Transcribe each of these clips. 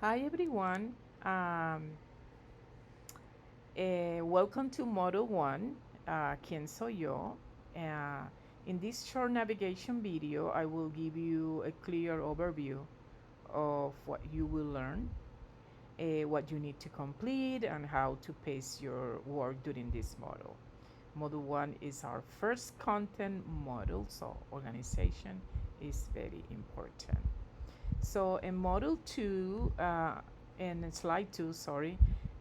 Hi everyone. Welcome to Model 1. ¿Quién soy yo? Uh, in this short navigation video, I will give you a clear overview of what you will learn, what you need to complete, and how to pace your work during this model. Model 1 is our first content model, so organization is very important. So in model 2, in slide 2, sorry,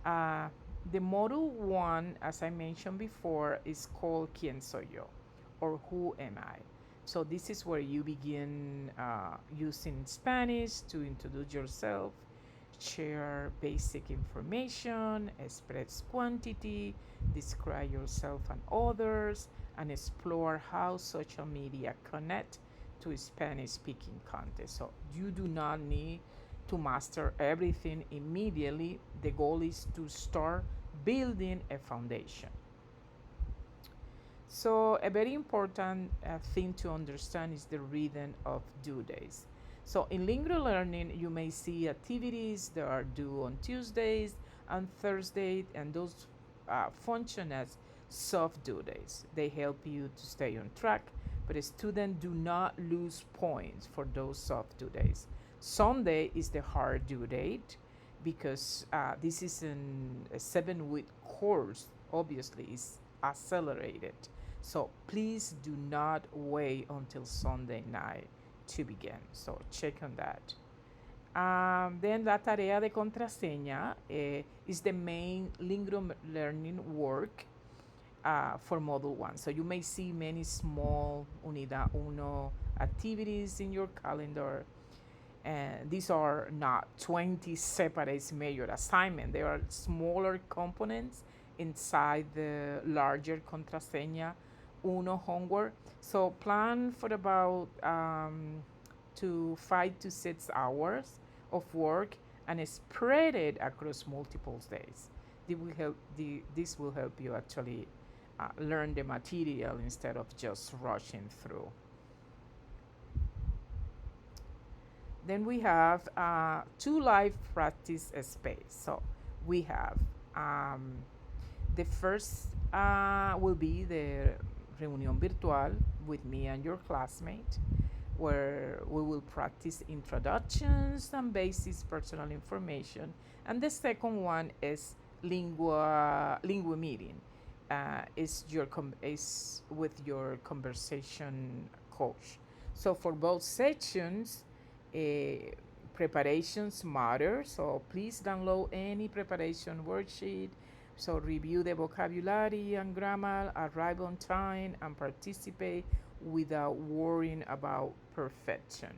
uh, the model 1, as I mentioned before, is called ¿Quién soy yo? Or who am I? So this is where you begin using Spanish to introduce yourself, share basic information, express quantity, describe yourself and others, and explore how social media connect to Spanish speaking context. So you do not need to master everything immediately. The goal is to start building a foundation. So a very important thing to understand is the rhythm of due days. So in lingual learning, you may see activities that are due on Tuesdays and Thursdays, and those function as soft due days. They help you to stay on track, but students do not lose points for those soft due days. Sunday is the hard due date because this is a 7 week course. Obviously, is accelerated. So please do not wait until Sunday night to begin. So check on that. Then la tarea de contraseña is the main lingual learning work for Model 1. So you may see many small Unidad Uno activities in your calendar. And these are not 20 separate major assignments. They are smaller components inside the larger contraseña Uno homework. So plan for about to 5 to 6 hours of work and spread it across multiple days. This will help you actually learn the material instead of just rushing through. Then we have two live practice space. So we have the first will be the reunión virtual with me and your classmate, where we will practice introductions and basic personal information. And the second one is lingua meeting. Is with your conversation coach. So for both sections, uh, preparations matter. So please download any preparation worksheet. So review the vocabulary and grammar, arrive on time, and participate without worrying about perfection.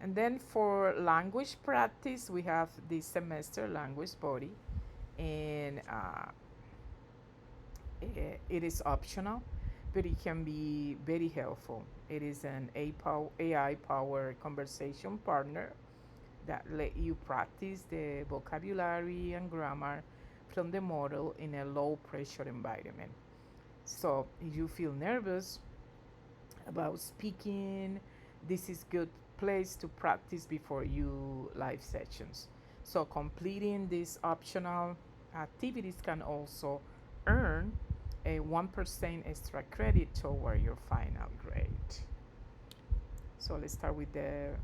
And then for language practice, we have this semester language body, and it is optional, but it can be very helpful. It is an AI powered conversation partner that let you practice the vocabulary and grammar from the model in a low pressure environment. So if you feel nervous about speaking, this is good place to practice before you live sessions. So completing these optional activities can also earn a 1% extra credit toward your final grade. So let's start with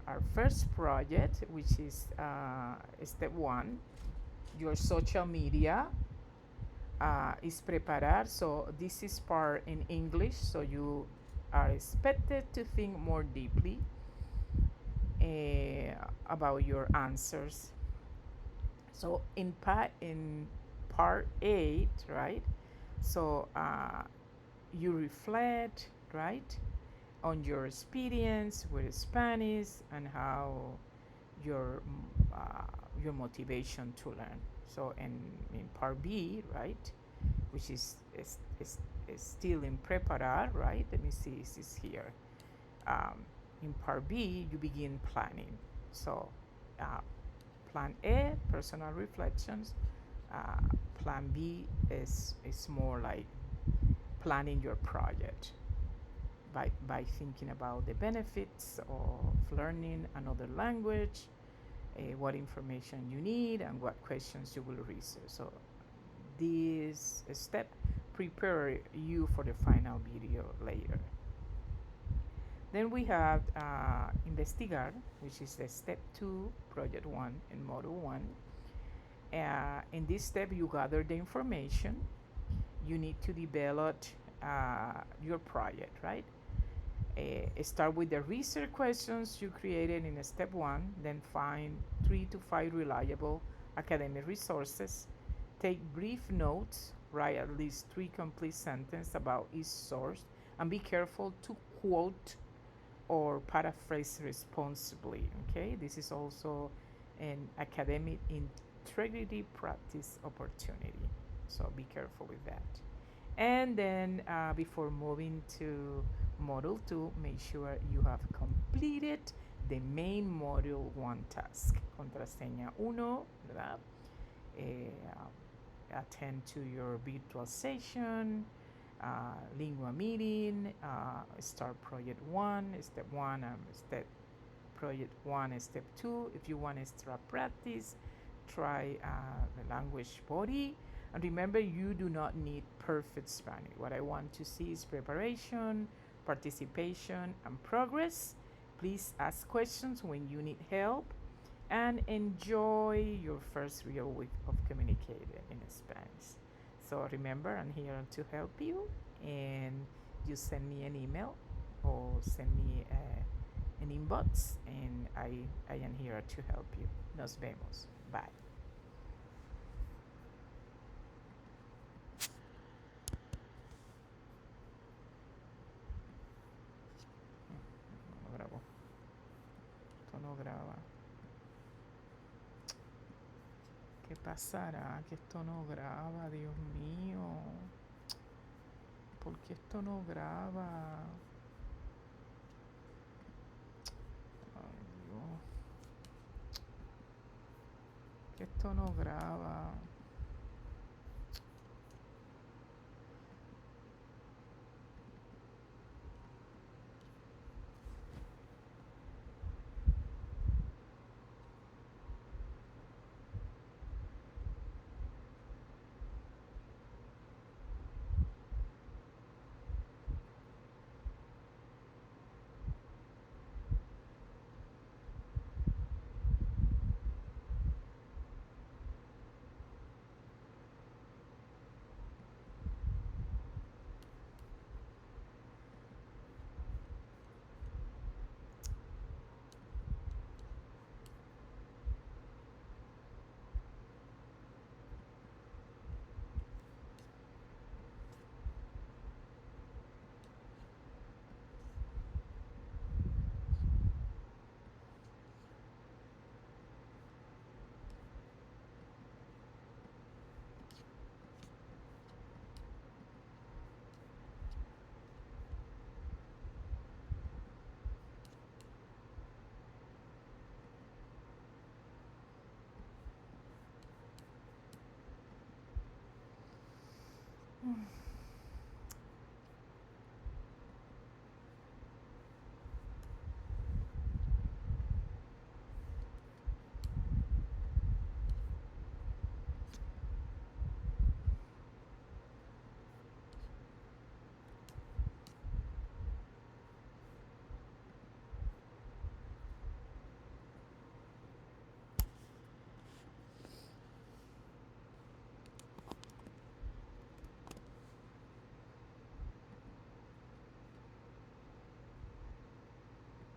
our first project, which is step 1. Your social media is preparar. So this is part in English, so you are expected to think more deeply about your answers. So in part 8, right? So you reflect, right, on your experience with Spanish and how your your motivation to learn. So in part B, right, which is still in preparar, right? Let me see, this is here. In part B, you begin planning. So plan A, personal reflections. Plan B is more like planning your project by thinking about the benefits of learning another language, what information you need and what questions you will research. So this step prepare you for the final video later. Then we have investigar, which is the step 2, project 1 and module 1. In this step, you gather the information. You need to develop your project, right? Start with the research questions you created in step 1, then find 3 to 5 reliable academic resources. Take brief notes, write at least 3 complete sentences about each source, and be careful to quote or paraphrase responsibly. Okay, this is also an academic integrity practice opportunity, so be careful with that. And then before moving to module 2, make sure you have completed the main module 1 task, contraseña 1, ¿verdad? Attend to your virtual session, lingua meeting, start project 1, step 1, step project 1 and step 2. If you want extra practice, try the language body. And remember, you do not need perfect Spanish. What I want to see is preparation, participation, and progress. Please ask questions when you need help, and enjoy your first real week of communicating in Spanish. So remember, I'm here to help you, and you send me an email or send me an inbox, and I am here to help you. Nos vemos. Bye. No grabó. Esto no graba. ¿Qué pasará? Que esto no graba, Dios mío. ¿Por qué esto no graba? Ay, Dios. Que esto no graba.